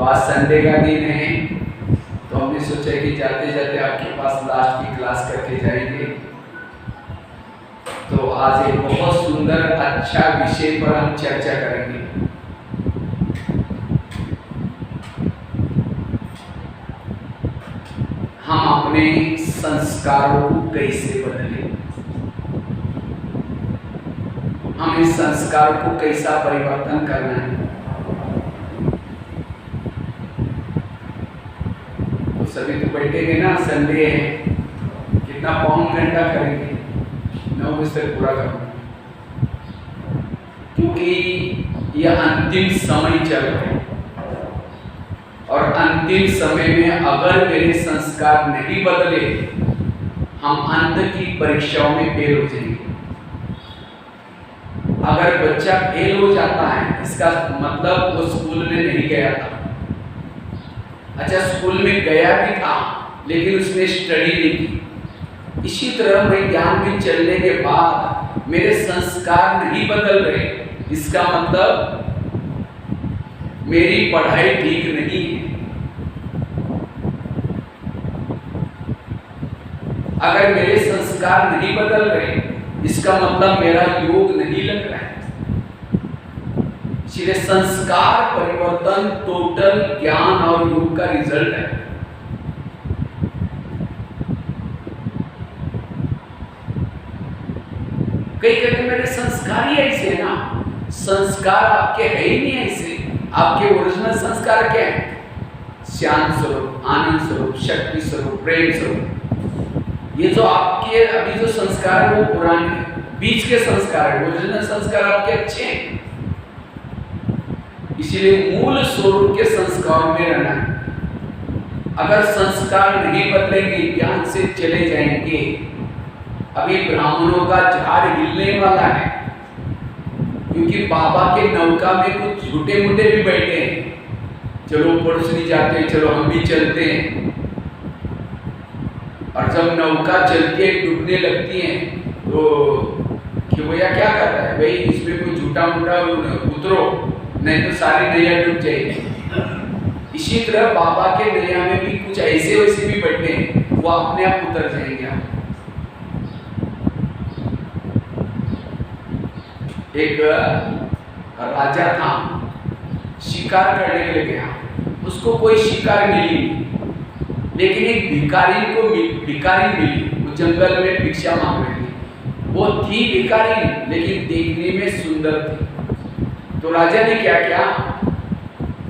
तो आज संडे का दिन है, तो हमने सोचा कि जाते जाते आपके पास लास्ट की क्लास करके जाएंगे। तो आज एक बहुत सुंदर अच्छा विषय पर हम चर्चा करेंगे। हम अपने संस्कारों को कैसे बदलें, हमें संस्कार को कैसा परिवर्तन करना है। तो सभी तो बैठेंगे ना, संडे है, कितना पौन घंटा करेंगे, 9 बजे तक पूरा करना, क्योंकि यह अंतिम समय चल रहा है और अंतिम समय में अगर मेरे संस्कार नहीं बदले, हम अंत की परीक्षाओं में फेल हो जाएंगे। अगर बच्चा फेल हो जाता है, इसका मतलब वो स्कूल में नहीं गया था। अच्छा, स्कूल में गया भी था लेकिन उसने स्टडी नहीं की। इसी तरह मैं ज्ञान में चलने के बाद मेरे संस्कार नहीं बदल रहे, इसका मतलब मेरी पढ़ाई ठीक नहीं है। अगर मेरे संस्कार नहीं बदल रहे, इसका मतलब मेरा योग नहीं लग रहा है। इसलिए संस्कार परिवर्तन टोटल ज्ञान और योग का रिजल्ट है। कई कहते मेरे संस्कार ही ऐसे है ना। संस्कार आपके है ही नहीं ऐसे। आपके ओरिजिनल संस्कार क्या है? शांत स्वरूप, आनंद स्वरूप, शक्ति स्वरूप, प्रेम स्वरूप। ये जो आपके अभी जो संस्कार है वो पुराने बीच के संस्कार है, ओरिजिनल संस्कार आपके अच्छे हैं। इसीलिए मूल स्वरूप के संस्कार में रहना है। अगर संस्कार नहीं बदलेंगे, ज्ञान से चले जाएंगे, अभी ब्राह्मणों का झाड़ हिलने वाला है, क्योंकि बाबा के नौका में कुछ झूठे मूठे भी बैठे हैं। चलो पड़ोस नहीं जाते, चलो हम भी चलते हैं। और जब नौका चलती है, डूबने लगती है, तो कि भैया क्या कर रहा है भाई, इसमें कोई झूठा मूठा उतरो, नहीं तो सारी नैया डूब जाएगी। इसी तरह बाबा के नैया में भी कुछ ऐसे वैसे भी बैठे हैं, वो अपने आप उतर जाएंगे। एक राजा था, शिकार करने के लिए गया, उसको कोई शिकार मिली नहीं, लेकिन एक भिखारी मिली। वो जंगल में भिक्षा मांग रही थी। वो थी भिखारी लेकिन देखने में सुंदर थी। तो राजा ने क्या किया,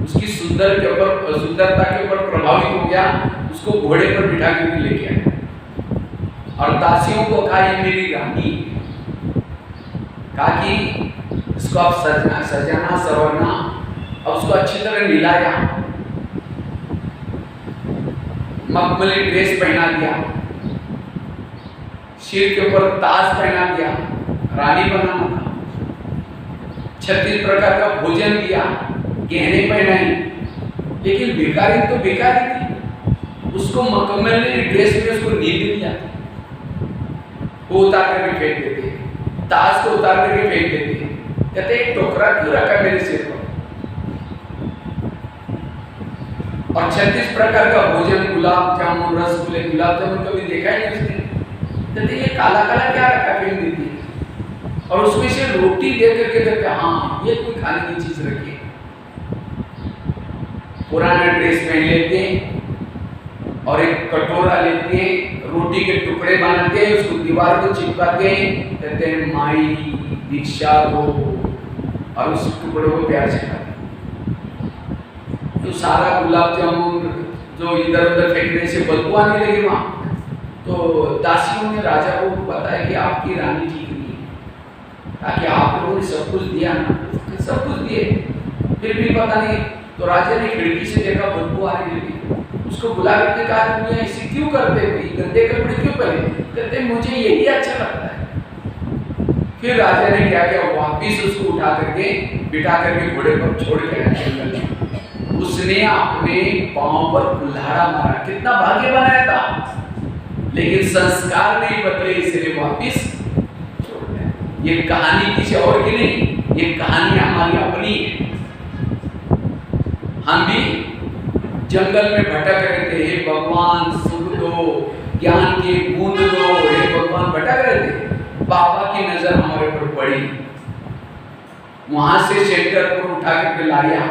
उसकी सुंदरता के ऊपर प्रभावित हो गया, उसको घोड़े पर बिठा के भी लेके आया और दासियों को कहा ये मेरी रानी, कहा कि इसको आप सजाना संवरना, और उसको अच्छी तरह मिलाया, मखमली ड्रेस पहना दिया, सिर के ऊपर ताज पहना दिया, रानी बनाना था। 36 प्रकार का भोजन दिया, गहने पहनाई, लेकिन भिखारी तो भिखारी थी, उसको मखमली ड्रेस में उसको नींद नहीं आती। वो उतार करके फेंक देते, ताज को उतार करके फेंक देते, कहते एक टोकरा क्यों रखा मेरे सिर पर। और 36 प्रकार का भोजन, गुलाब जामुन, रसगुल्ले, गुलाब जामुन कभी देखा ही नहीं उसने। कहते ये काला काला क्या रखा, फेंक देती है। और उसमें से रोटी दे करके कहते हाँ ये कोई खाने की चीज रखी है। पुराना ड्रेस पहन लेते हैं और एक कटोरा लेते हैं, रोटी के टुकड़े बनाते हैं, उसको दीवार को चिपकाते हैं, कहते हैं माई दीक्षा दो, और उस टुकड़े को प्यार से खाते हैं। तो सारा गुलाब जामुन जो इधर उधर फेंकने से बदबू आने लगी वहां। तो दासियों ने राजा को बताया कि आपकी रानी ठीक नहीं है, ताकि आप लोगों ने सब कुछ दिया ना, सब कुछ दिए, फिर भी पता नहीं। तो राजा ने खिड़की से देखा बदबू आने लगी, उसको बुला करके कहा तुम ऐसे क्यों करते हो, गंदे कपड़े क्यों पहने? कहते मुझे यही अच्छा लगता है। फिर राजा ने क्या किया, वापिस उसको उठा करके बिठा करके घोड़े पर छोड़ के आया। उसने अपने पांव पर कुल्हाड़ा मारा, कितना भाग्य बनाया था, लेकिन संस्कार नहीं बदले, इसलिए वापिस छोड़ दिया। ये कहानी किसी और की नहीं, ये कहानी हमारी अपनी है। हम भी जंगल में भटक रहे थे, हे भगवान सुख दो, ज्ञान की बूंद दो, हे भगवान भटक रहे थे। बाबा की नजर हमारे पर पड़ी, वहां से शेल्टर पर उठा करके लाया,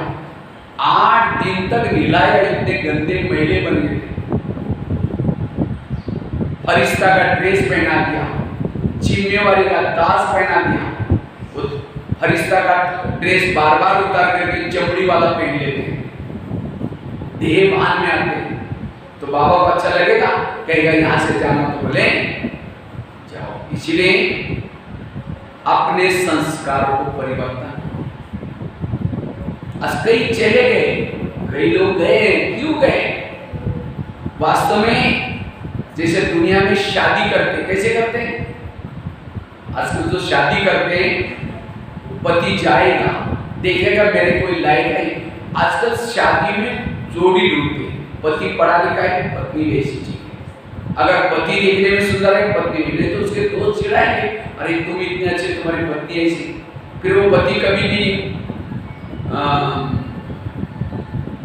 8 दिन तक नहलाया, इतने गंदे मैले बन गए थे। फरिश्ता का ड्रेस पहना दिया, जिम्मेवारी का दास पहना दिया। वो फरिश्ता का ड्रेस बार बार उतार करके चमड़ी वाला पहन लेते, देह भान में आते, तो बाबा को अच्छा लगेगा, कहेगा यहाँ से जाना तो बोले जाओ। इसलिए अपने संस्कारों को परिवर्तन। आज कई चले गए, कई लोग गए, क्यों गए? वास्तव में जैसे दुनिया में शादी करते, कैसे करते हैं? आजकल जो शादी करते हैं, पति जाएगा, देखेगा मेरे कोई लायक है। आजकल शादी में जोड़ी ढूंढते, पति पढ़ा लिखा है, पत्नी वैसी चाहिए। अगर पति देखने में सुंदर है, पत्नी मिले तो उसके दोस्त चिढ़ाएंगे, अरे तुम इतने अच्छे, तुम्हारी पत्नी ऐसी। फिर वो पति कभी भी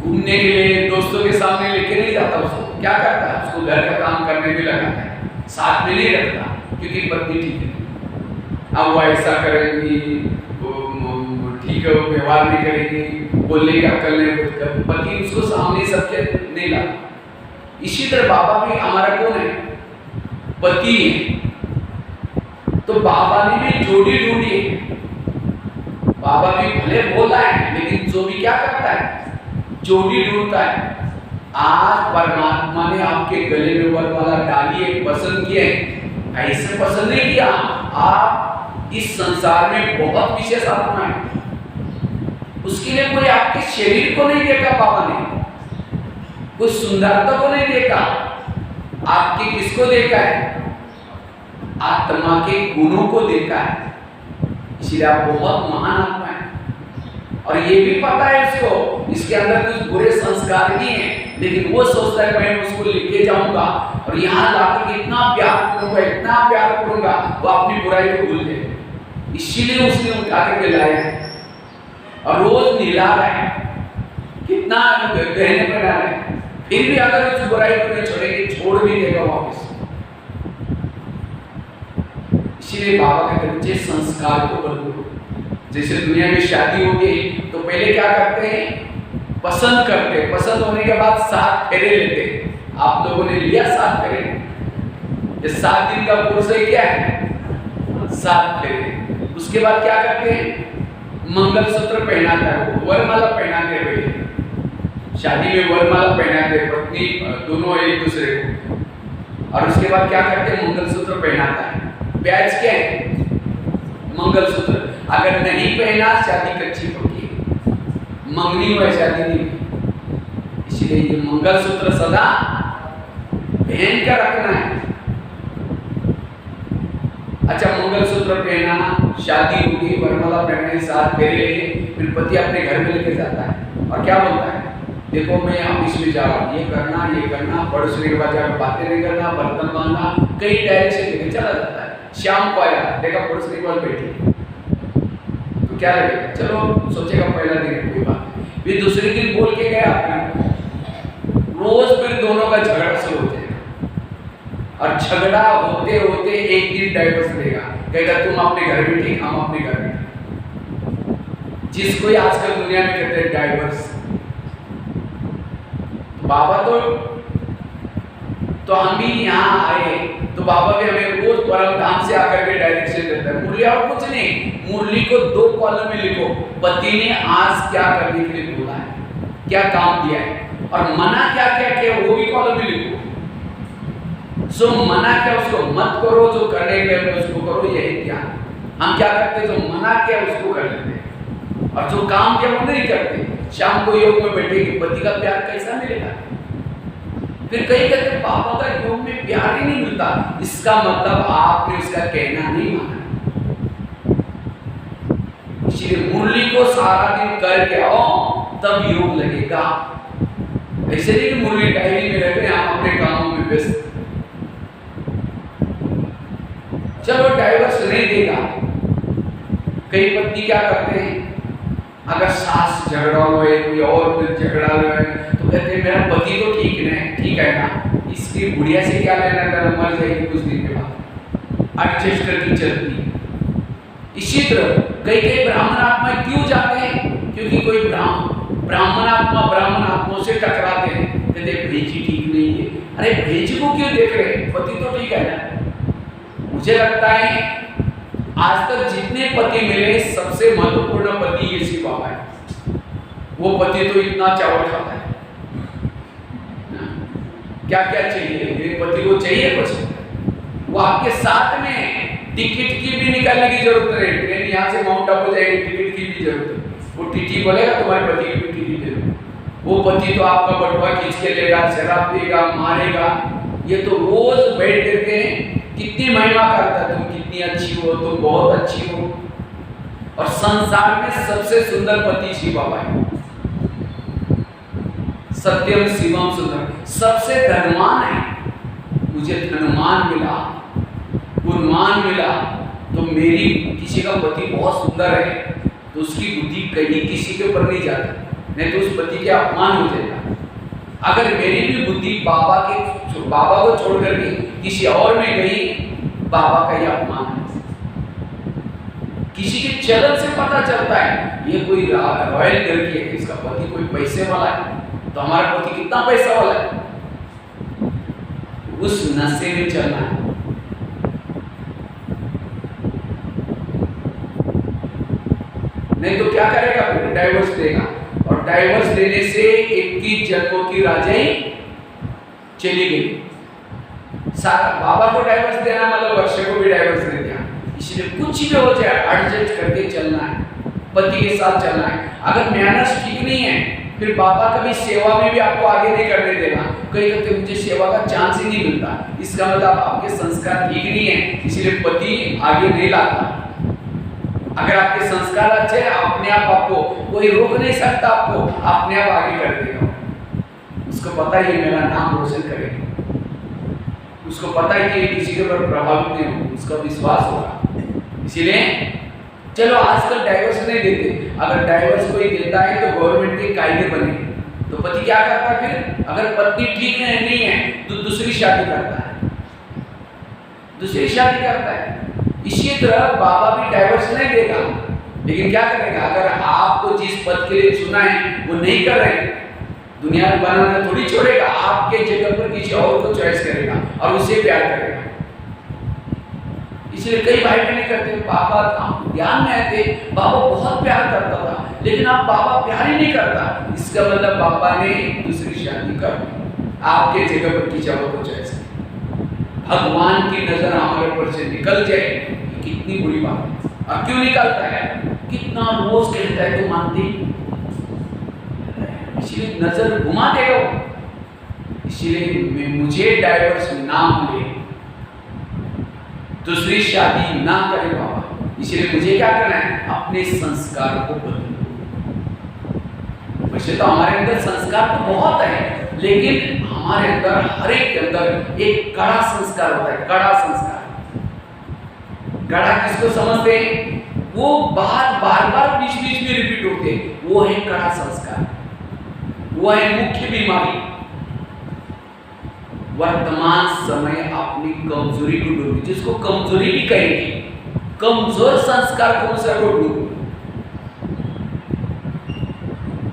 घूमने के लिए दोस्तों के सामने लेके नहीं जाता उसको। क्या करता है? उसको घर का काम करने में लगाता है, साथ में नहीं रखता, क्योंकि पत्नी ठीक है। अब वो ऐसा करेंगी, ठीक है, वो व्यवहार नहीं करेंगी, बोलने की अकल नहीं, पति उसको सामने सबके नहीं लाता। इसी तरह बाबा भी हमारा कौन है? पति है। तो बाबा ने भी जोड़ी ढूंढी। बाबा भी भले बोला है, लेकिन जो भी क्या करता है? जोड़ी ढूंढता है। आज परमात्मा ने आपके गले में वर वाला डालिए, पसंद किए, ऐसे पसंद नहीं किया। आप इस संसार में बहुत विशेष आत्मा है, उसके लिए कोई आपके शरीर को नहीं देखा बाबा ने, कोई सुंदरता को नहीं देखा, आपके किसको देखा है? आत्मा के गुणों को देखा है। इसलिए आप बहुत महान आत्मा है। और ये भी पता है उसको, इसके अंदर कुछ बुरे संस्कार भी हैं, लेकिन वो सोचता है मैं उसको लेके जाऊंगा और यहाँ लाकर इतना प्यार करूंगा, इतना प्यार करूंगा, वो अपनी बुराई को भूल जाए। इसीलिए उसने उठा करके लाया है और रोज नहला रहा है, कितना गहने पहना रहा है। फिर भी अगर उस बुराई को नहीं छोड़ेंगे, छोड़ भी देगा वापस। इसीलिए बाबा कहते हैं बच्चे संस्कार को बदलो। जैसे दुनिया में शादी होगी तो पहले क्या करते हैं? पसंद करते, पसंद होने के बाद 7 फेरे लेते। आप लोगों ने लिया 7 फेरे? ये 7 दिन का कोर्स है, क्या है? 7 फेरे। उसके बाद क्या करते हैं? मंगलसूत्र पहनाता है, वरमाला पहनाते हैं। शादी में वरमाला पहनाते पत्नी दोनों एक दूसरे को। और उसके बाद क्या करते हैं? मंगलसूत्र पहनाता है। ब्याज क्या है? मंगलसूत्र। अगर नहीं पहना शादी कच्ची पक्की, मंगनी हुआ शादी नहीं। इसलिए ये मंगलसूत्र सदा पहन कर रखना है। अच्छा, मंगलसूत्र पहना, शादी होगी, वरमाला पहने, 7 फेरे, फिर पति अपने घर में लेके जाता है और क्या बोलता है? देखो मैं ऑफिस में जा रहा हूँ, ये करना, पड़ोसी के बाद जाकर बातें नहीं करना, बर्तन मांगना, कई डायरेक्शन लेके चला जाता है। शाम को आया, देखा पड़ोसी के पास बैठी, तो क्या लगेगा? चलो सोचेगा पहला दिन कोई बात नहीं, फिर दूसरे दिन बोल के गया अपने, रोज फिर दोनों का झगड़ा शुरू हो जाएगा। और झगड़ा होते होते एक दिन डाइवर्स देगा, कहेगा तुम अपने घर में ठीक, हम अपने घर में ठीक। जिसको आजकल दुनिया में कहते हैं डाइवर्स। बाबा तो हम भी यहाँ आए तो बाबा भी हमें रोज परम धाम से आकर के डायरेक्शन देता है। मुरली और कुछ नहीं, मुरली को 2 कॉलम में लिखो, पति ने आज क्या करने के लिए बोला है, क्या काम दिया है, और मना क्या क्या किया वो भी कॉलम में लिखो। सो मना क्या उसको मत करो, जो करने के लिए उसको करो, यही ध्यान। हम क्या करते, जो मना किया उसको कर लेते, और जो काम किया वो नहीं करते। शाम को योग में बैठेगी, पति का प्यार कैसा मिलेगा? फिर कई कहते बाबा का योग में प्यार ही नहीं मिलता, इसका मतलब आपने उसका कहना नहीं माना। इसलिए मुरली को सारा दिन करके आओ, तब योग लगेगा। ऐसे नहीं कि मुरली डायरी में रहते हैं, हम अपने कामों में व्यस्त। चलो डाइवर्स नहीं देगा। कई पत्नी क्या करते हैं, अगर सास झगड़ा हुए, कोई और झगड़ा हुए, तो कहते हैं मेरा पति तो ठीक है ना, इसकी बुढ़िया से क्या लेना देना, मर जाएगी कुछ दिन के बाद, एडजस्ट करके चलती। इसी तरह कई ब्राह्मण आत्मा क्यों जाते हैं? क्योंकि कोई ब्राह्मण आत्माओं से टकराते हैं, कहते भेजी ठीक नहीं है। अरे भेजी को क्यों देख रहे, पति तो ठीक है ना। मुझे लगता है आज तक जितने पति मिले सबसे महत्वपूर्ण पति ये शिव बाबा है। वो पति तो इतना चावल खाता है, क्या क्या चाहिए मेरे पति को, चाहिए कुछ, वो आपके साथ में टिकट की भी निकालने की जरूरत नहीं, ट्रेन यहाँ से माउंट आबू जाएगी, टिकट की भी जरूरत है। वो टीटी बोलेगा तुम्हारे पति की भी टिकट दे दो, वो पति तो आपका बटुआ खींच के लेगा, शराब पिएगा, मारेगा। ये तो रोज बैठ करके कितनी महिमा करता है, तुम कितनी अच्छी हो, तुम बहुत अच्छी हो। और संसार में सबसे सुंदर पति शिव बाबा है, सत्यम शिवम सुंदर, सबसे धनवान है। मुझे धनवान मिला, गुणवान मिला, तो मेरी किसी का पति बहुत सुंदर है तो उसकी बुद्धि कहीं किसी के ऊपर नहीं जाती, नहीं तो उस पति के अपमान हो जाएगा। अगर मेरी भी बुद्धि बाबा को छोड़ करके किसी और में गई, बाबा का ही अपमान है। किसी के चलन से पता चलता है ये कोई रॉयल घर की है, इसका पति कोई पैसे वाला है, तो हमारा पति कितना पैसा वाला है, उस नशे में चलना है। नहीं तो क्या करेगा, फिर डाइवोर्स देगा, और डाइवोर्स देने से 21 जन्मों की राजाई चली गई। सारा बाबा को डाइवोर्स देना मतलब वर्ष को भी डाइवोर्स दे दिया। इसलिए कुछ भी हो जाए एडजस्ट करके चलना है, पति के साथ चलना है। अगर मैनर्स ठीक नहीं है, फिर बाबा कभी सेवा में भी आपको आगे नहीं करने देगा। कई कहते मुझे सेवा का चांस ही नहीं मिलता, इसका मतलब आपके संस्कार ठीक नहीं है, इसलिए पति आगे नहीं लाता। अगर आपके संस्कार अच्छे हैं, अपने आप आपको कोई रोक नहीं सकता, आपको अपने आप आगे कर देगा। उसको पता है ये मेरा नाम रोशन करेगा, उसको पता है कि किसी के ऊपर प्रभावित नहीं होगा, उसका विश्वास होगा। इसीलिए चलो आजकल डाइवोर्स नहीं देते, अगर डाइवोर्स कोई देता है तो गवर्नमेंट के कायदे बने, तो पति क्या करता है फिर? अगर पत्नी ठीक नहीं है तो दूसरी शादी करता है, दूसरी शादी करता है। इसी तरह बाबा भी डाइवोर्स नहीं देगा, लेकिन क्या करेगा? अगर आपको जिस पद के लिए चुना है वो नहीं कर रहे, दुनिया में बनाना थोड़ी छोड़ेगा, आपके जगह पर किसी और को चॉइस करेगा और उसे प्यार करेगा। इसलिए कई भाई बहन करते, बाबा हम ध्यान में आए थे, बाबा बहुत प्यार करता था, लेकिन अब बाबा प्यार ही नहीं करता, इसका मतलब बाबा ने दूसरी शादी कर दी, आपके जगह पर किसी और को चॉइस किया। भगवान की नजर हमारे ऊपर से निकल जाए, कितनी बुरी बात है। और क्यों निकलता है? कितना रोज कहता है तो मानती, इसलिए नजर घुमा देगा वो। इसलिए मुझे डाइवोर्स ना मिले, दूसरी शादी ना करे बाबा। इसलिए मुझे क्या करना है? अपने संस्कार को बदलना। वैसे तो हमारे अंदर संस्कार तो बहुत है, लेकिन हमारे अंदर हर एक के अंदर एक कड़ा संस्कार होता है, कड़ा संस्कार। कड़ा किसको समझते हैं? वो बात बार बार बीच बीच में रिपीट होते हैं, वो है कड़ा संस्कार, वो है मुख्य बीमारी। वर्तमान समय अपनी कमजोरी को ढूंढे, जिसको कमजोरी भी कहेंगे, कमजोर संस्कार कौन सा को ढूंढो।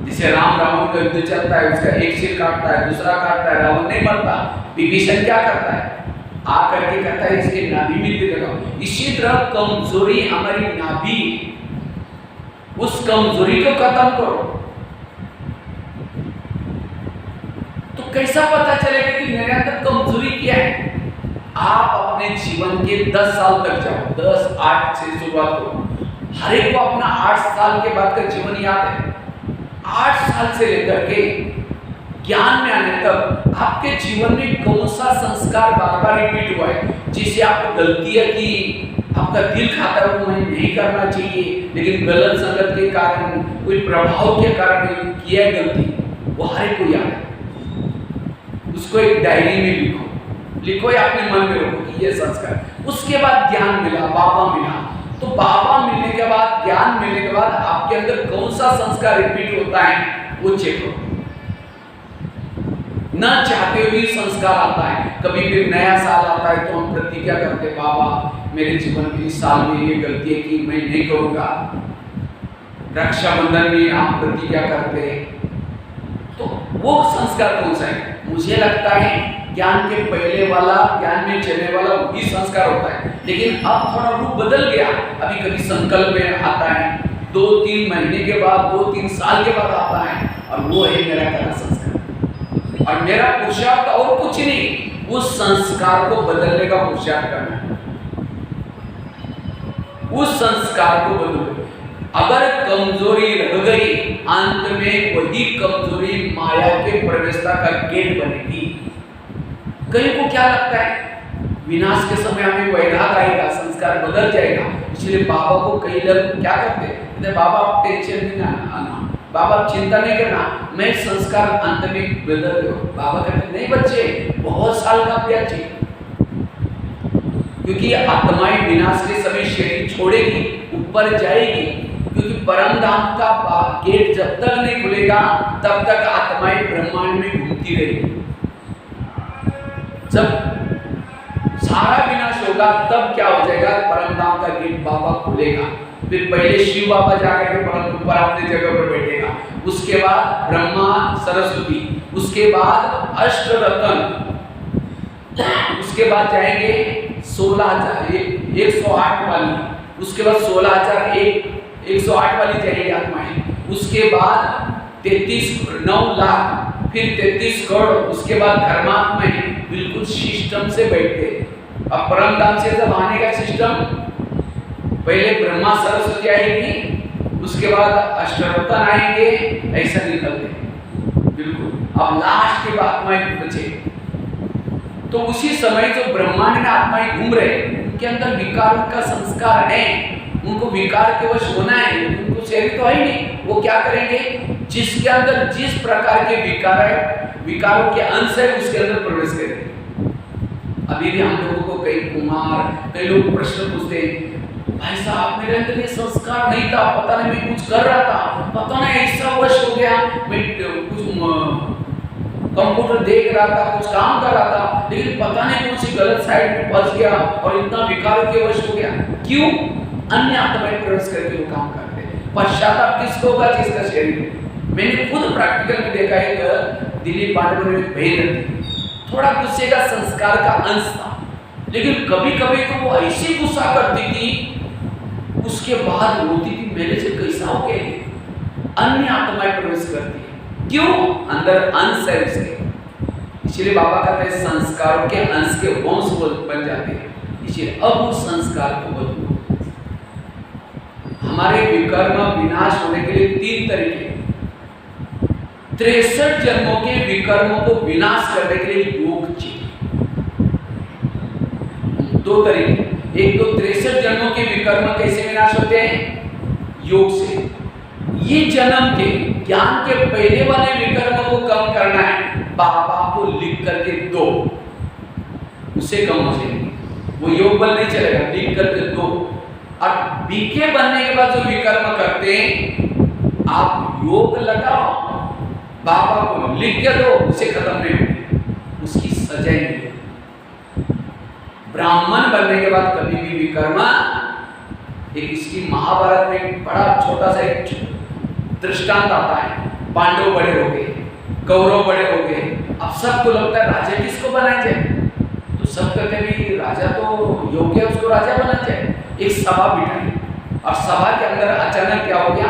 जिसे राम रावण का युद्ध चलता है, उसका एक सिर काटता है, दूसरा काटता है, रावण नहीं मरता। विभीषण क्या करता है? आकर के कहता है इसके नाभि में तीर लगाओ। इसी तरह कमजोरी हमारी नाभि, उस कमजोरी को खत्म करो। तो कैसा पता चलेगा कि मेरे अंदर कमजोरी क्या है? आप अपने जीवन के 10 साल तक जाओ, 10 8 से शुरुआत करो। हर एक को अपना 8 साल के बाद का जीवन याद है। 8 साल से लेकर के ज्ञान में आने तक आपके जीवन में कौन सा संस्कार बार बार रिपीट हुआ है, जिसे आपको गलतियां की, आपका दिल खाता है वो नहीं करना चाहिए, लेकिन गलत संगत के कारण, कोई प्रभाव के कारण किया गलती, वो हर एक को याद है। उसको एक डायरी में लिखो या अपने मन में रखो कि ये संस्कार। उसके बाद ज्ञान मिला, बाबा मिला, तो बाबा मिलने के बाद, ज्ञान मिलने के बाद आपके अंदर कौन सा संस्कार रिपीट होता है वो चेक करो। न चाहते हुए संस्कार आता है। कभी भी नया साल आता है तो हम प्रतिज्ञा करते, बाबा मेरे जीवन में इस साल में ये गलती है कि मैं नहीं करूंगा। रक्षाबंधन में आप प्रतिज्ञा करते, तो वो संस्कार कौन सा है? मुझे लगता है ज्ञान के पहले वाला, ज्ञान में चलने वाला वही संस्कार होता है। लेकिन अब थोड़ा रूप बदल गया। अभी कभी संकल्प में आता है, 2-3 महीने के बाद, 2-3 साल के बाद आता है, और वो है मेरा करना संस्कार। और मेरा पुरुषार्थ और कुछ नहीं, उस संस्कार को बदलने का पुरुषार्थ करना है। उस संस्कार को बदलो। अगर कमजोरी रह गई, अंत में वही कमजोरी माया के प्रवेशता का गेट बनेगी। कई को क्या लगता है विनाश के समय हमें वैराग आएगा, संस्कार बदल जाएगा। इसलिए बाबा को कई लोग क्या करते हैं, बाबा आप टेंशन नहीं आना, बाबा चिंता नहीं करना, मैं संस्कार अंत में बदल दो। बाबा कहते नहीं बच्चे, बहुत साल का अभ्यास है, क्योंकि आत्माएं विनाश के समय शरीर छोड़ेगी, ऊपर जाएगी। क्योंकि परम धाम का गेट जब तक नहीं खुलेगा तब तक आत्माएं ब्रह्मांड में घूमती रहेगी। जब सारा विनाश होगा तब क्या हो जाएगा, परम धाम का गेट बाबा खुलेगा। फिर पहले शिव बाबा जाकर के परम ऊपर अपनी जगह पर बैठेगा, उसके बाद ब्रह्मा सरस्वती, उसके बाद अष्ट रत्न, उसके बाद जाएंगे 16,000 108 वाली, उसके बाद 16,108 वाली जाएगी आत्माएं, उसके बाद 9 लाख, फिर 33 करोड़, उसके बाद धर्मात्माएं बिल्कुल सिस्टम से बैठते। अब परम धाम से जब आने का सिस्टम, पहले ब्रह्मा सरस्वती आएगी, उसके बाद अष्टरत्न आएंगे, ऐसा निकलते बिल्कुल। अब लास्ट के बाद आत्माएं बचे। तो उसी समय जो ब्रह्मांड में आत्माएं घूम रहे, उनके अंदर विकार का संस्कार है, उनको विकार के वश होना है, उनको शरीर तो है नहीं। वो क्या करेंगे, जिसके अंदर जिस प्रकार के विकार है, विकारों के अंश है, उसके अंदर प्रवेश करेंगे। अभी भी हम लोगों को कई लोग प्रश्न पूछते हैं, भाई साहब मेरे अंदर ये संस्कार नहीं था, पता नहीं मैं कुछ कर रहा था, पता नहीं ऐसा वश हो गया, मैं कुछ कंप्यूटर देख रहा था, कुछ काम कर रहा था, लेकिन पता नहीं कौन सी गलत साइड में फंस गया और इतना विकार के वश हो गया। क्यों? अन्य आत्माएं प्रवेश करके वो काम करते हैं। पश्चाताप किसको होगा, जिसका शरीर। मैंने खुद प्रैक्टिकल में देखा, एक दिलीप पांडे में भेद रहती, थोड़ा गुस्से का संस्कार का अंश था, लेकिन कभी कभी तो वो ऐसी गुस्सा करती थी, उसके बाद रोती थी, मेरे से कैसा हो गया। अन्य आत्माएं प्रवेश करती है, क्यों? अंदर अंश है उसके। इसलिए बाबा कहते हैं संस्कारों के अंश के वंश बन जाते हैं। इसलिए अब उस संस्कार को बदलो। हमारे विकर्म विनाश होने के लिए 3 तरीके, 63 जन्मों के विकर्मों को विनाश करने के लिए योग चाहिए। 2 तरीके, एक तो 63 जन्मों के विकर्म कैसे विनाश होते हैं, योग से। ये जन्म के ज्ञान के पहले वाले विकर्म को कम करना है, बाबा को लिख करके दो, उससे कम हो जाएंगे। वो योग बल नहीं चलेगा, लिख करके दो। और बीके बनने के बाद जो विकर्म करते हैं, आप योग लगाओ, बाबा को लिख के दो, उसे खत्म नहीं होगी, उसकी सजा नहीं होगी। ब्राह्मण बनने के बाद कभी भी विकर्म, एक इसकी महाभारत में बड़ा छोटा सा एक दृष्टांत आता है। पांडव बड़े हो गए, कौरव बड़े हो गए, अब सबको लगता है राजा किसको बनाया जाए, तो सब कहते हैं राजा तो योग्य है, उसको राजा बनाया जाए। एक सभा बिठाई, और सभा के अंदर अचानक क्या हो गया,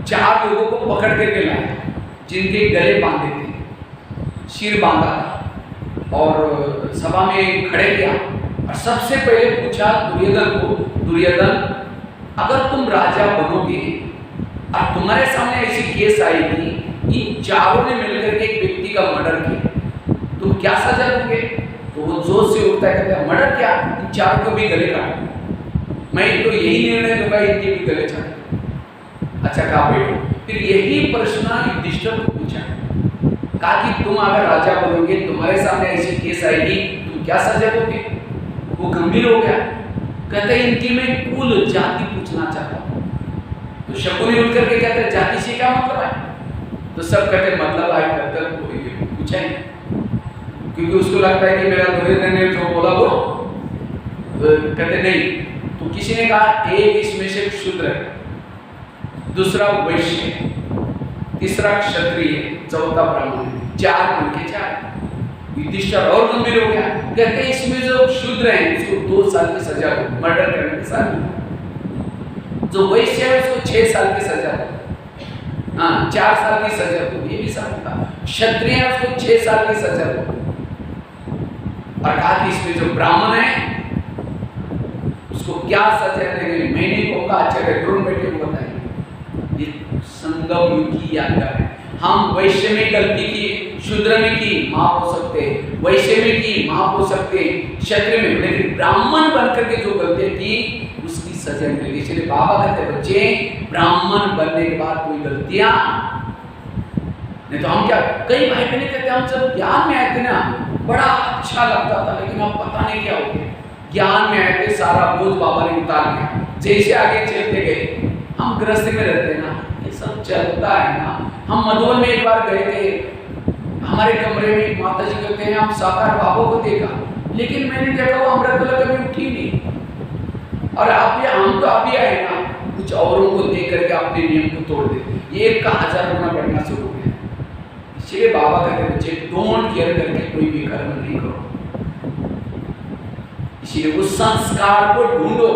4 लोगों को पकड़ करके लाए, जिनके गले बांधे थे, सिर बांधा था, और सभा में खड़े किया, और सबसे पहले पूछा दुर्योधन को, दुर्योधन अगर तुम राजा बनोगे और तुम्हारे सामने ऐसी केस आएगी, इन चारों ने मिलकर के एक व्यक्ति का मर्डर किया, तुम क्या सजा दोगे? तो वो जोश से उठता है, कहता है मर्डर क्या, इन चारों को भी गले काटो, मैं तो यही निर्णय दूंगा, इनके भी गले काटो। अच्छा कहा बैठो। फिर यही प्रश्न युधिष्ठिर को पूछा, कहा कि तुम अगर राजा बनोगे, तुम्हारे सामने ऐसी केस आएगी, तुम क्या सजा दोगे? वो गंभीर हो गया, कहते इनकी मैं कुल जाति पूछना चाहता हूँ। तो शकुनी उठ करके कहते जाति से क्या मतलब है? तो सब कहते मतलब है, कहते पूछा ही, क्योंकि उसको लगता है कि मेरा दुर्योधन ने जो बोला वो, तो कहते नहीं। तो किसी ने कहा एक इसमें से शूद्र है, दूसरा वैश्य, तीसरा क्षत्रिय, चौथा ब्राह्मण, चार कुल के चार। युधिष्ठिर और गंभीर हो गया, कहते इसमें जो शूद्र है उसको 2 साल की सजा हो, मर्डर करने की सजा। जो वैश्य है उसको 6 साल की सजा हो, हाँ 4 साल की सजा हो, ये भी समझता। क्षत्रिय है उसको 6 साल की सजा हो। अर्थात इसमें जो ब्राह्मण है उसको क्या सजा देंगे, मैंने होगा आचार्य द्रोण बैठे को बताएंगे। ये संगम युग की यादगार है। हम वैश्य में गलती की, शूद्र में की, माफ हो सकते, वैश्य में की, माफ हो सकते, क्षत्रिय में, लेकिन ब्राह्मण बनकर के जो गलती की उसकी सजा मिलेगी। इसलिए बाबा कहते बच्चे ब्राह्मण बनने के बाद कोई गलतियां नहीं। तो हम क्या, कई भाई बहन कहते हम जब ज्ञान में आए थे ना बड़ा अच्छा लगता था, लेकिन अब पता नहीं क्या हो गया। ज्ञान में आए थे, सारा बोझ बाबा ने उतार दिया, जैसे आगे चलते गए। हम गृहस्थी में रहते हैं ना, ये सब चलता है ना। हम मधुबन में एक बार गए थे, हमारे कमरे में माता जी कहते हैं हम साकार बाबा को देखा, लेकिन मैंने देखा वो अमृतला कभी उठी नहीं। और आप हम तो अभी आए ना, कुछ औरों को देख करके अपने नियम को तोड़ देते, ये 1 का 1000 गुना बढ़ना शुरू हो गया। इसलिए बाबा कहते बच्चे डोंट केयर करके कोई भी कर्म नहीं करो। इसलिए उस संस्कार को ढूंढो,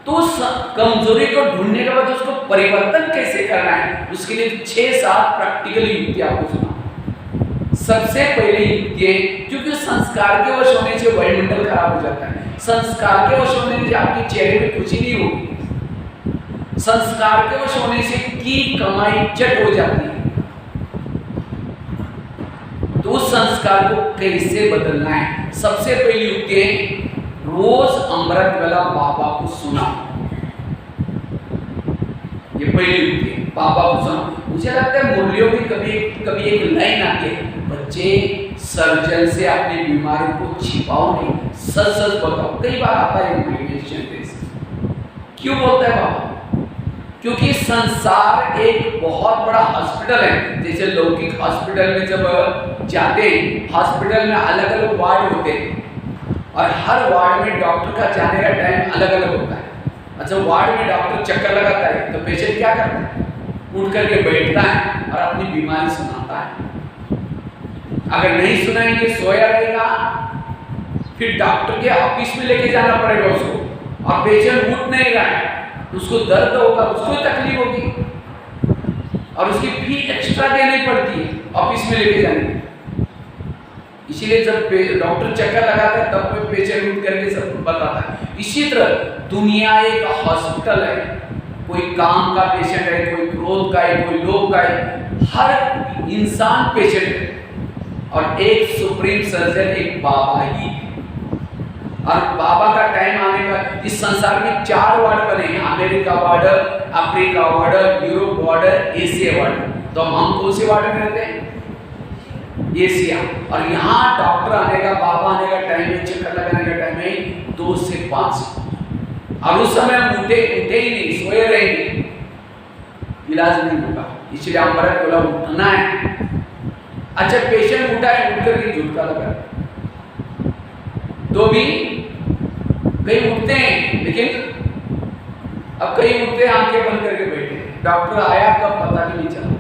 तो उस कमजोरी को ढूंढने के बाद उसको परिवर्तन कैसे करना है, उसके लिए 6-7 प्रैक्टिकल युक्ति आपको सुना। सबसे पहले युक्ति, क्योंकि संस्कार के वश होने से वायुमंडल खराब हो जाता है। संस्कार के वश होने से आपके चेहरे में खुशी नहीं होगी। संस्कार के वश होने से की कमाई चट हो जाती है। तो उस संस्कार को कैसे बदलना है, सबसे पहली युक्ति है रोज अमृत वेला बाबा को सुना। ये पहली युक्ति है, बाबा को सुना। मुझे लगता है मुरलियों में कभी एक लाइन आती है, बच्चे सर्जन से अपनी बीमारी को छिपाओ नहीं, सच सच बताओ। कई बार आता है क्यों बोलता है बाबा? क्योंकि संसार एक बहुत बड़ा हॉस्पिटल है। जैसे लौकिक हॉस्पिटल में जब जाते हैं, हॉस्पिटल में अलग अलग वार्ड होते हैं और हर वार्ड में डॉक्टर का जाने का टाइम अलग अलग होता है। अच्छा, वार्ड में डॉक्टर चक्कर लगाता है तो पेशेंट क्या करता है? उठ करके बैठता है और अपनी बीमारी सुनाता है। अगर नहीं सुनाएंगे, सोया रहेगा, फिर डॉक्टर के ऑफिस में लेके जाना पड़ेगा उसको, और पेशेंट उठ नहीं रहा है, उसको दर्द होगा, उसको तकलीफ होगी और उसकी फी एक्स्ट्रा देनी पड़ती है ऑफिस में लेके जाने की। इसीलिए जब डॉक्टर चक्कर लगाता है तब पेशेंट उठ करके सब बताता है। इसी तरह दुनिया एक हॉस्पिटल है। कोई काम का पेशेंट है, कोई क्रोध का है, कोई लोभ का है, हर इंसान पेशेंट है। और एक सुप्रीम सर्जन एक बाबा ही है। और बाबा का टाइम आने का, इस संसार में 4 वार्ड बने हैं, America ward, Africa ward, Europe ward, Asia ward. तो हम कौन से वार्ड में रहते हैं? एशिया। और यहाँ डॉक्टर आने का, बाबा आने का टाइम है, चक्कर लगाने का टाइम है 2 से 5। और उस समय हम उठे ही नहीं, सोए रहेंगे, इलाज नहीं होगा। इसलिए अमृत बोला उठना है। अच्छा, पेशेंट उठा है, उठ करके झुटका लगा तो भी कई उठते हैं, लेकिन अब कई उठते हैं आंखें बंद करके बैठे। डॉक्टर आया कब पता भी नहीं चला।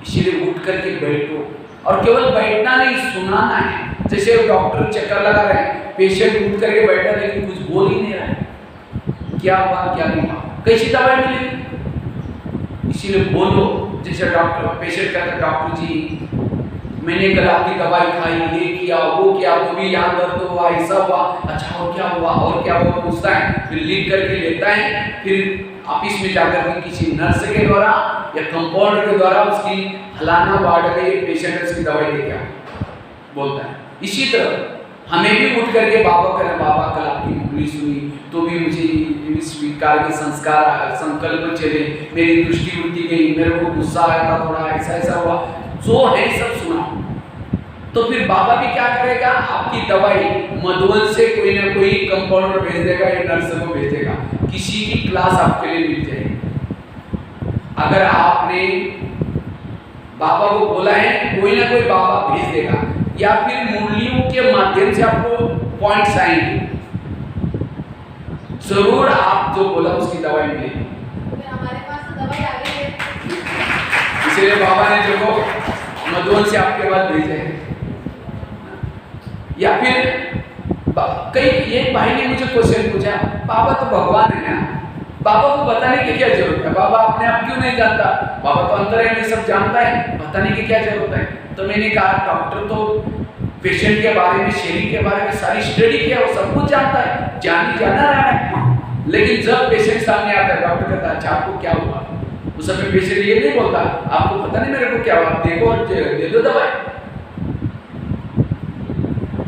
इसीलिए उठ करके बैठो, और केवल बैठना नहीं, सुनाना है। जैसे डॉक्टर चक्कर लगा रहे हैं, पेशेंट उठ करके बैठा लेकिन कुछ बोल ही नहीं रहा है, क्या हुआ क्या नहीं हुआ, कैसी दवाई मिलेगी। इसीलिए बोलो। जैसे डॉक्टर, पेशेंट कहता है डॉक्टर जी मैंने कल आपकी दवाई खाई, ये किया वो किया, तो भी यहाँ दर्द हुआ, ऐसा हुआ, अच्छा और क्या हुआ और क्या हुआ पूछता है, फिर लिख करके लेता है। फिर ऑफिस में जाकर के किसी नर्स के द्वारा या कंपाउंडर के द्वारा उसकी फलाना वार्ड में पेशेंट है उसकी दवाई लेके बोलता है। इसी तरह हमें भी उठ करके बाबा कहना, बाबा कल आपकी मुरली सुनी तो भी मुझे स्वीकार के संस्कार संकल्प चले, मेरी दृष्टि उठती गई, मेरे को गुस्सा आया था, थोड़ा ऐसा ऐसा हुआ, जो है सब सुना। तो फिर बाबा भी क्या करेगा, आपकी दवाई मधुबन से कोई ना कोई कंपाउंडर भेज देगा या नर्स को भेज देगा, किसी की क्लास आपके लिए मिल जाएगी। अगर आपने बाबा को बोला है, कोई ना कोई बाबा भेज देगा, या फिर मुरलियों के माध्यम से आपको पॉइंट्स आएंगे, जरूर आप जो बोला उसकी दवाई मिलेगी। हमारे पास तो दवाई आ गई है, इसलिए बाबा ने देखो मधुबन से आपके पास भेजे हैं। या फिर कई एक भाई ने मुझे क्वेश्चन पूछा, बाबा तो भगवान है ना, बाबा को बताने की क्या जरूरत है, बाबा अपने आप क्यों नहीं जानता, बाबा तो अंतर में सब जानता है, बताने की क्या जरूरत है। तो मैंने कहा डॉक्टर तो पेशेंट के बारे में, शरीर के बारे में सारी स्टडी किया, वो सब कुछ जानता है, जाना रहा है। लेकिन जब पेशेंट सामने आता है, डॉक्टर कहता है अच्छा आपको क्या हुआ, उस समय पेशेंट ये नहीं बोलता आपको पता नहीं मेरे को क्या हुआ, देखो और दे दो दवाई।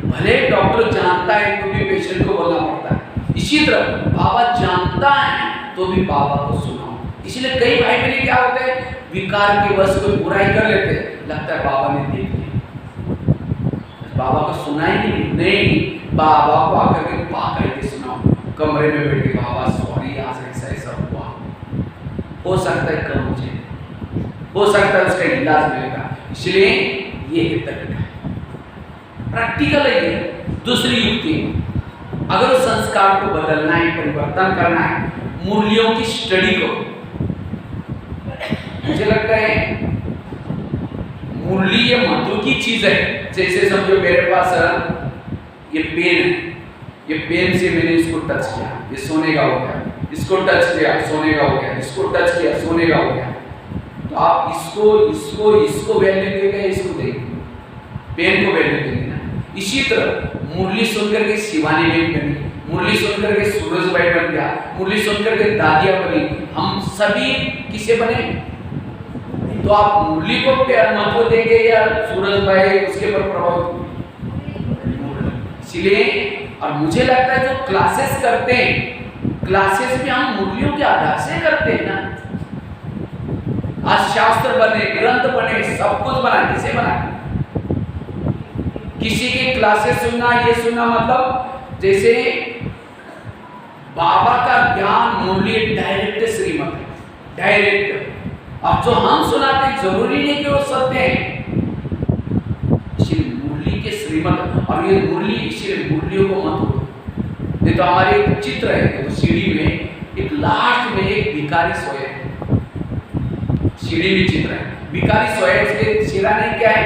भले डॉक्टर जानता है तो भी पेशेंट को बोलना पड़ता है। इसी तरह बाबा जानता है तो भी बाबा को सुनाओ। इसलिए कई भाई बहन क्या होते हैं, विकार के वश कोई बुराई कर लेते, लगता है बाबा ने देख लिया, बाबा को सुना ही नहीं, बाबा को आकर के पाकर के सुनाओ, कमरे में बैठ के बाबा सॉरी आज ऐसा ऐसा हुआ, हो सकता है कल मुझे, हो सकता है उसका इलाज मिलेगा। इसलिए ये एक तरीका है, प्रैक्टिकल है ये। दूसरी युक्ति, अगर उस संस्कार को बदलना है, परिवर्तन करना है, मुरलियों की स्टडी को, मुझे लगता है मुरली ये मधु की चीज है। जैसे समझो मेरे पास ये पेन है, ये पेन से मैंने इसको टच किया, ये सोने का हो गया, इसको टच किया सोने का हो गया, इसको टच किया सोने का हो गया। तो आप इसको इसको इसको वैल्यू देंगे, इसको देंगे, पेन को वैल्यू देंगे ना। इसी तरह मुरली सुनकर के शिवानी बेन बनी, मुरली सुनकर के सूरज भाई बन गया, मुरली सुनकर के दादिया बनी, हम सभी किसे बने। तो आप मुरली को महत्व देंगे या सूरज भाई उसके पर प्रभाव। इसलिए और मुझे लगता है जो क्लासेस करते हैं, क्लासेस भी हम मुरलियों के आधार से करते हैं ना। आज शास्त्र बने, ग्रंथ बने, सब कुछ बना, किसे बना, किसी की क्लासेस सुनना, ये सुनना मतलब जैसे बाबा का ज्ञान मुरली डायरेक्ट श्रीमत है, डायरेक्ट। अब जो हम सुनाते जरूरी नहीं कि वो सत्य है, इसलिए मुरली के श्रीमत, और ये मुरली इसलिए मुरलियों को मत हो। नहीं तो हमारे एक चित्र है, तो सीढ़ी में एक लास्ट में एक भिखारी सोए, सीढ़ी में चित्र है, भिखारी सोए, उसके सिराने क्या है,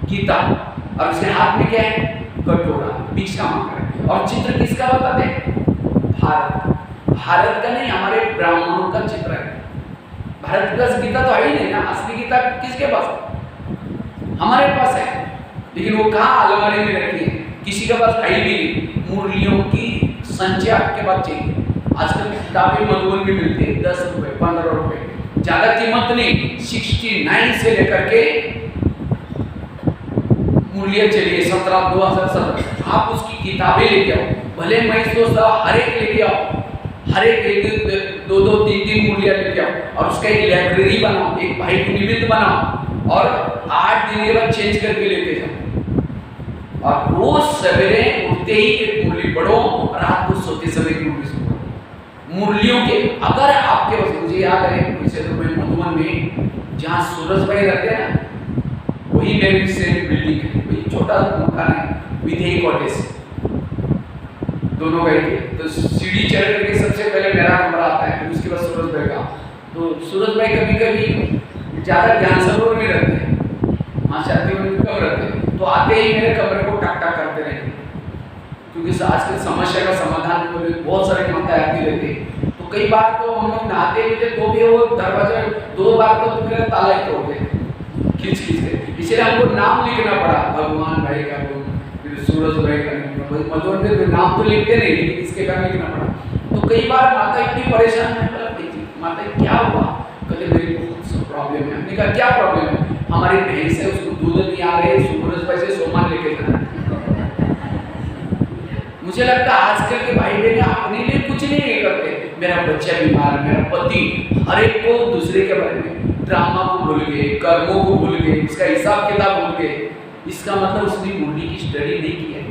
गीता, और उसके हाथ में क्या है, कटोरा, भिक्षा मांग रहा है। और चित्र किसका बताते हैं, भारत, भारत का नहीं, हमारे ब्राह्मणों का चित्र है। भारत का गीता तो है ही नहीं ना, असली गीता किसके पास, हमारे पास है, लेकिन वो कहाँ अलमारी में रखी है, किसी के पास है भी नहीं। मुरलियों की संचय आपके पास चाहिए। आजकल किताबें मधुबन में मिलती है 10 रुपए 15 रुपए, ज्यादा कीमत नहीं, 69 से लेकर के मूल्य चलिए 17 2017, आप उसकी किताबें लेके आओ, भले मैं सोचता हर एक लेके आओ, हर एक 2-2 3-3 मूल्य लेके आओ, और उसका एक लाइब्रेरी बनाओ, एक भाई को निमित्त बनाओ, और 8 दिन के बाद चेंज करके लेके जाओ, और रोज सवेरे उठते ही एक मुरली पढ़ो, रात को सोते समय एक मुरली सुनो। मुरलियों के अगर आपके पास, मुझे याद है वैसे तो मैं मधुबन में जहाँ सूरज भाई रहते हैं ना, वही मेरी से बिल्डिंग है, वही छोटा मकान है, विधेयी कॉटेज, दोनों गए थे। तो सीढ़ी चढ़ करके सबसे पहले मेरा कमरा आता है, फिर उसके बाद सूरज भाई का। तो सूरज भाई कभी कभी ज़्यादा ज्ञान सरोवर में रहते हैं, वहाँ शादी में कम रहते हैं, तो आते ही मेरे कमरे को टक टक करते रहते, क्योंकि आजकल समस्या का समाधान के लिए बहुत सारे माताएं आती रहती है। तो कई बार तो हम लोग नहाते हुए थे तो भी वो दरवाजा 2 बार तो मेरा ताला ही तोड़ गए खींच के, इसलिए हमको नाम लिखना पड़ा, भगवान भाई का, फिर सूरज भाई का। मधुबन में तो नाम तो लिखते नहीं, लेकिन इसके कारण लिखना पड़ा। तो कई बार माता इतनी परेशान है, माता क्या हुआ, कहते मेरी बहुत प्रॉब्लम है। हमने कहा क्या प्रॉब्लम है, हमारी भैंस है उसको दूध नहीं आ रहे, सूरज भाई से सोमान लेके जाना। मुझे लगता है आजकल के भाई बहन अपने लिए कुछ नहीं करते, मेरा बच्चा बीमार, मेरा पति, हर एक को दूसरे के बारे में, ड्रामा को भूल गए, कर्मों को भूल गए, उसका हिसाब किताब भूल गए। इसका मतलब उसने मुरली की स्टडी नहीं की है।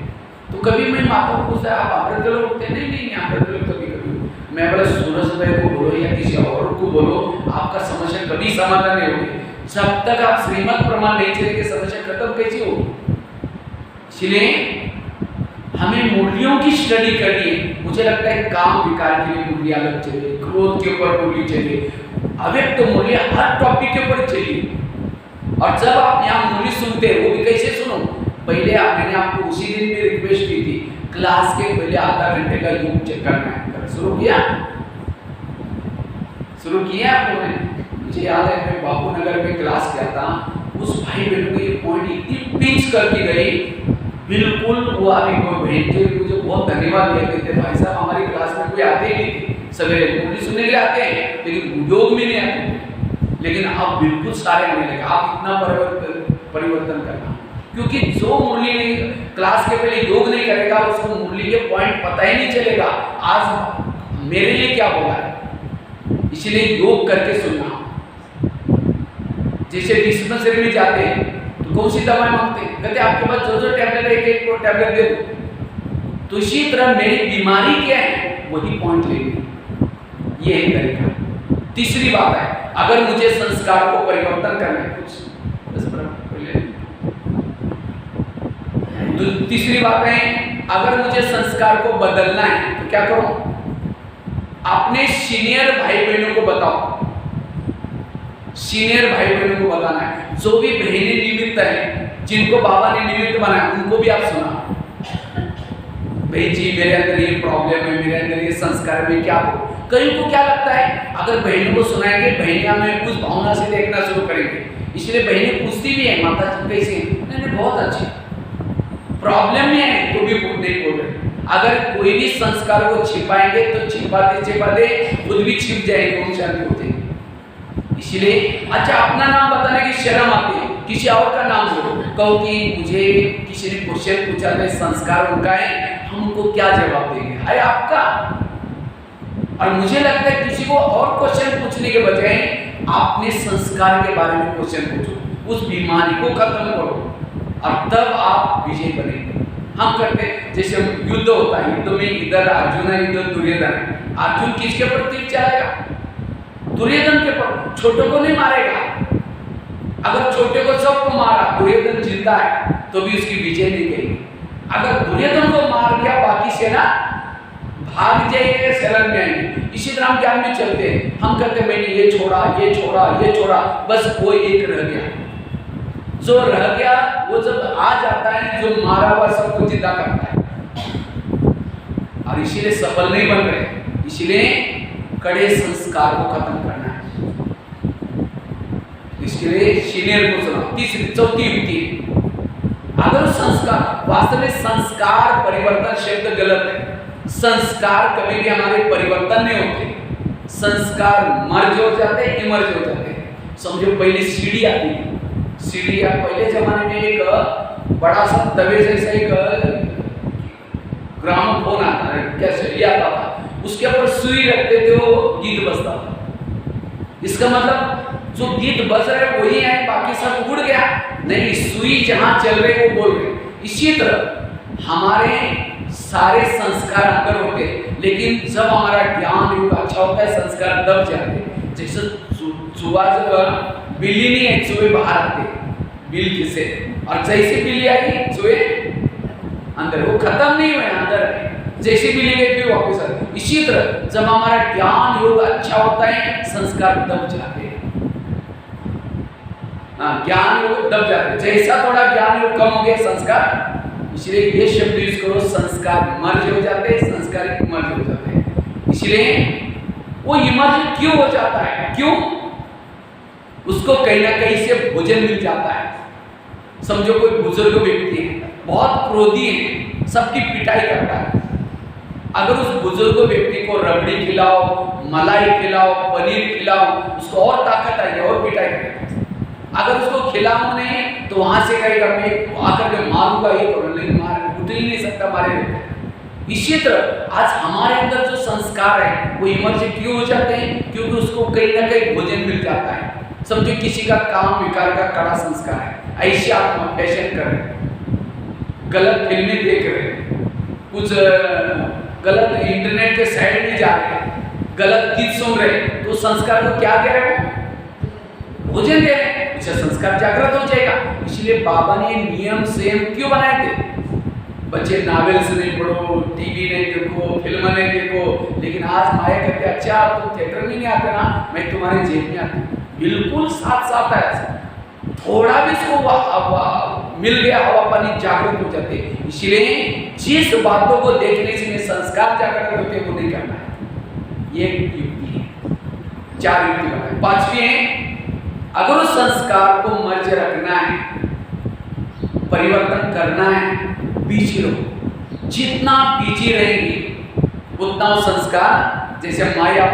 तो कभी मैं माता को पूछता आप अमृत लोग होते नहीं नहीं अमृत लोग कभी कभी मैं बोला सूरज भाई को बोलो या किसी और को बोलो, आपका समस्या कभी समाधान नहीं होगी जब तक आप श्रीमद् प्रमाण नहीं चलेंगे, समस्या खत्म कैसी होगी। इसलिए हमें मूल्यों की स्टडी करनी है। मुझे लगता है काम विकार के लिए मूल्य अलग चाहिए, क्रोध के ऊपर मूल्य चाहिए, अव्यक्त तो मूल्य हर टॉपिक के ऊपर चाहिए। और जब आप यहाँ मूल्य सुनते हैं वो भी कैसे सुनो, पहले मैंने आपको उसी दिन भी रिक्वेस्ट की थी क्लास के पहले आधा घंटे का यूट्यूब चेक करना है। शुरू किया आपने? मुझे याद है मैं बापू नगर में क्लास किया था, उस भाई बहन को ये पॉइंट इतनी पिंच करके गई, बिल्कुल वो अभी कोई बहन थे मुझे बहुत धन्यवाद दिया करते भाई साहब हमारी क्लास में कोई आते ही नहीं थे, सवेरे मूर्ति सुनने के लिए आते हैं लेकिन योग में नहीं आते थे, लेकिन अब बिल्कुल सारे आने लगे। आप इतना परिवर्तन करना, क्योंकि जो मुरली नहीं क्लास के पहले योग नहीं करेगा उसको मुरली के पॉइंट पता ही नहीं चलेगा आज मेरे लिए क्या बोला है। इसलिए योग करके सुनना। जैसे डिस्पेंसरी में जाते हैं तो कौन सी दवाएं मांगते हैं, कहते आपके पास जो टैबलेट है एक एक टैबलेट दे दो। तो इसी तरह मेरी बीमारी क्या है वही पॉइंट लेंगे, ये है तरीका। तीसरी बात है अगर मुझे संस्कार को परिवर्तन करना है कुछ तीसरी बात है अगर मुझे संस्कार को बदलना है तो क्या करूं, अपने सीनियर भाई बहनों को बताओ, सीनियर भाई बहनों को बताना है। जो भी बहनें निमित्त है जिनको बाबा ने निमित्त बनाया उनको भी आप सुना, भाई जी मेरे अंदर ये प्रॉब्लम है, मेरे अंदर ये संस्कार में क्या हो। कई को क्या लगता है अगर बहनों को सुनाएंगे बहनियां हमें कुछ भावना से देखना शुरू करेंगे, इसलिए बहनें पूछती भी है माता जी कैसे, नहीं बहुत अच्छी, प्रॉब्लम में है तो भी नहीं बोल रहे। अगर कोई भी संस्कार को छिपाएंगे तो छिपाते छिपाते खुद भी छिप जाएंगे, उन शांति होते हैं। इसलिए अच्छा अपना नाम बताने की शर्म आती है, किसी और का नाम बोलो, कहो कि मुझे किसी ने क्वेश्चन पूछा था संस्कार उनका है, हम उनको क्या जवाब देंगे, है आपका। और मुझे लगता है किसी को और क्वेश्चन पूछने के बजाय आपने संस्कार के बारे में क्वेश्चन पूछो, उस बीमारी को खत्म करो और तब आप विजय बनेंगे। हम करते जैसे युद्ध होता है, युद्ध में इधर अर्जुन है इधर दुर्योधन है, अर्जुन किसके पर तीर चलाएगा, दुर्योधन के पर, छोटे को नहीं मारेगा। अगर छोटे को सबको मारा दुर्योधन जिंदा है तो भी उसकी विजय नहीं गई। अगर दुर्योधन को मार दिया बाकी सेना भाग जाएंगे, शरण में आएंगे। इसी तरह हम ज्ञान में चलते हैं, हम कहते मैंने ये छोड़ा ये छोड़ा ये छोड़ा, बस कोई एक रह गया, जो रह गया वो जब आ जाता है जो मारा हुआ सबको जिंदा करता है, और इसीलिए सफल नहीं बन रहे। इसलिए कड़े संस्कार को खत्म करना है, इसके लिए सीनियर को सुना। तीसरी चौथी युक्ति, अगर संस्कार वास्तव में संस्कार परिवर्तन शब्द गलत है, संस्कार कभी भी हमारे परिवर्तन नहीं होते, संस्कार मर्ज हो जाते हैं इमर्ज हो जाते हैं। समझो पहले सीढ़ी आती थी, सीढ़ी पहले जमाने में एक बड़ा सा तवे जैसा एक ग्रामोफोन आता है, कैसे ये आता था, उसके ऊपर सुई रखते थे वो गीत बजता था। इसका मतलब जो गीत बज रहे वही है, बाकी सब उड़ गया नहीं, सुई जहां चल रहे वो बोल रहे। इसी तरह हमारे सारे संस्कार अंदर होते, लेकिन जब हमारा ज्ञान योग अच्छा होता है संस्कार दब जाते। जैसे चूहा जब बिल्ली नहीं है चूहे बाहर आते बिल से, और जैसे बिल्ली आई चूहे अंदर, वो खत्म नहीं हुए अंदर, जैसे बिल्ली गई फिर वापस आते। इसी तरह जब हमारा ज्ञान योग अच्छा होता है संस्कार दब जाते हैं, ज्ञान योग दब जाते हैं। जैसा थोड़ा ज्ञान योग कम हो गया संस्कार, इसलिए ये शब्द यूज करो, संस्कार मर्ज हो जाते हैं, संस्कार इमर्ज हो जाते हैं। इसलिए वो इमर्ज क्यों हो जाता है, क्यों, उसको कहीं ना कहीं से भोजन मिल जाता है। समझो कोई बुजुर्ग व्यक्ति है, बहुत क्रोधी है, सबकी पिटाई करता है, अगर उस बुजुर्ग व्यक्ति को रबड़ी खिलाओ, मलाई खिलाओ, पनीर खिलाओ, उसको और ताकत आएगी और पिटाई करेगा। अगर उसको खिलाओ नहीं तो वहां से कहेगा मैं आकर के मारूंगा, ये करो, लेकिन मार उठ ही नहीं सकता, मारे रहते। इसी तरह आज हमारे अंदर जो संस्कार है वो इमर्ज क्यों हो जाते हैं, क्योंकि उसको कहीं ना कहीं भोजन मिल जाता है। समझो किसी का काम विकार का कड़ा संस्कार है, ऐसे आप फैशन कर रहे हैं, गलत फिल्में देख रहे हैं, कुछ गलत इंटरनेट के साइड में जा रहे हैं, गलत गीत सुन रहे हैं, तो संस्कार को क्या दे रहे हो? भोजन दे रहे हैं, उससे संस्कार जागृत हो जाएगा। इसलिए बाबा ने नियम सेम क्यों बनाए थे? बच्चे नावेल्स नहीं पढ़ो, टीवी नहीं देखो, फिल्म नहीं देखो, लेकिन आज माया कहते अच्छा आप तो थिएटर में नहीं आते ना, मैं तुम्हारे जेब में आती हूँ। बिल्कुल साथ साथ है, थोड़ा भी इसको मिल गया हवा पानी जागृत हो जाते। इसलिए जिस बातों को देखने से संस्कार जागृत होते वो नहीं करना है। ये युक्ति है, 4 युक्ति बनाए। 5वीं है, अगर उस संस्कार को मर्ज रखना है, परिवर्तन करना है, बिजी रहो। जितना बिजी रहेंगे उतना वो संस्कार, जैसे माया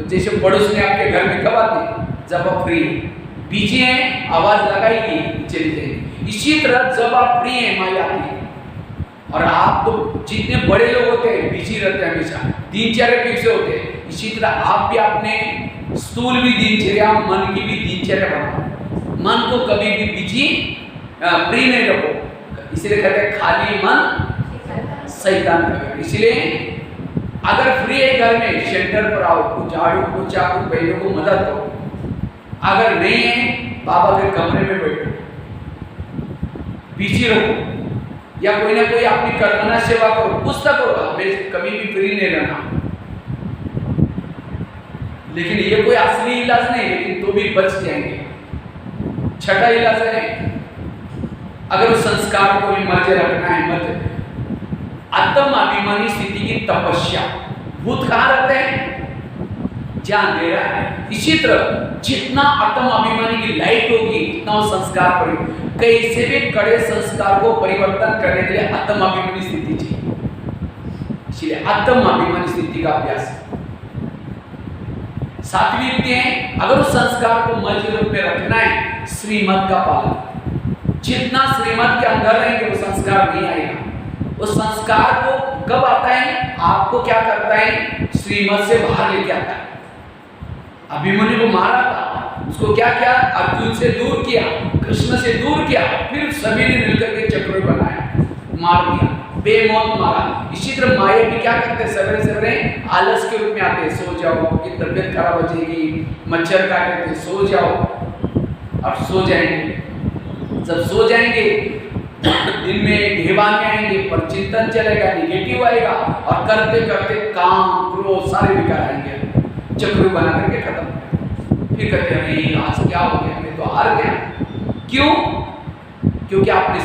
जैसे पड़ोस में आपके घर में कब आती, जब आप फ्री बिजी हैं आवाज लगाएगी चली जाएगी। इसी तरह जब आप फ्री हैं माया आती है। और आप तो जितने बड़े लोग होते हैं बिजी रहते हैं, हमेशा दिनचर्या फिक्स होते हैं। इसी तरह आप भी अपने स्थूल भी दिनचर्या, मन की भी दिनचर्या बनाओ। मन को कभी भी बिजी फ्री नहीं रखो, इसलिए कहते हैं खाली मन शैतान का घर। इसलिए अगर फ्री है घर में, शेल्टर पर आओ, कुछ झाड़ू पोछा, कुछ बहनों को मदद करो। अगर नहीं है, बाबा के कमरे में बैठो, बिजी रहो, या कोई ना कोई अपनी कर्मना सेवा करो, कुछ तक करो। हमें कभी भी फ्री नहीं रहना, लेकिन ये कोई असली इलाज नहीं, लेकिन तो भी बच जाएंगे। 6ठा इलाज है, अगर उस संस्कार को भी मर्ज रखना है, मर्ज आत्म अभिमानी स्थिति की तपस्या। भूत कहाँ रहते हैं? जहाँ अंधेरा है। इसी तरह जितना आत्म अभिमानी की लाइट होगी उतना वो संस्कार पर, कैसे भी कड़े संस्कार को परिवर्तन करने के लिए आत्म अभिमानी स्थिति चाहिए। इसलिए आत्म अभिमानी स्थिति का अभ्यास। 7वीं युक्ति है, अगर उस संस्कार को मर्ज रूप में रखना है, श्रीमत का पालन। जितना श्रीमत के अंदर रहेंगे वो संस्कार नहीं आएगा। उस संस्कार को कब आता है? आपको क्या करता है? श्रीमत से बाहर लेके आता है। अभिमन्यु को मारा था, उसको क्या किया? अर्जुन से दूर किया, कृष्ण से दूर किया, फिर सभी ने मिलकर के चक्र बनाया, मार दिया, बेमौत मारा। इसी तरह माया भी क्या करते हैं? सवेरे सवेरे आलस के रूप में आते हैं, सो जाओ कि तबियत खराब हो जाएगी, मच्छर काटे थे, सो जाओ। अब सो जाएंगे, जब सो जाएंगे दिन में घेबान में आएंगे, पर चिंतन चलेगा, निगेटिव आएगा, और करते करते काम क्रोध सारे विकार आएंगे, चक्र बना करके खत्म। फिर कहते हैं नहीं आज क्या हो गया, मैं तो हार गया। क्यों? क्योंकि आपने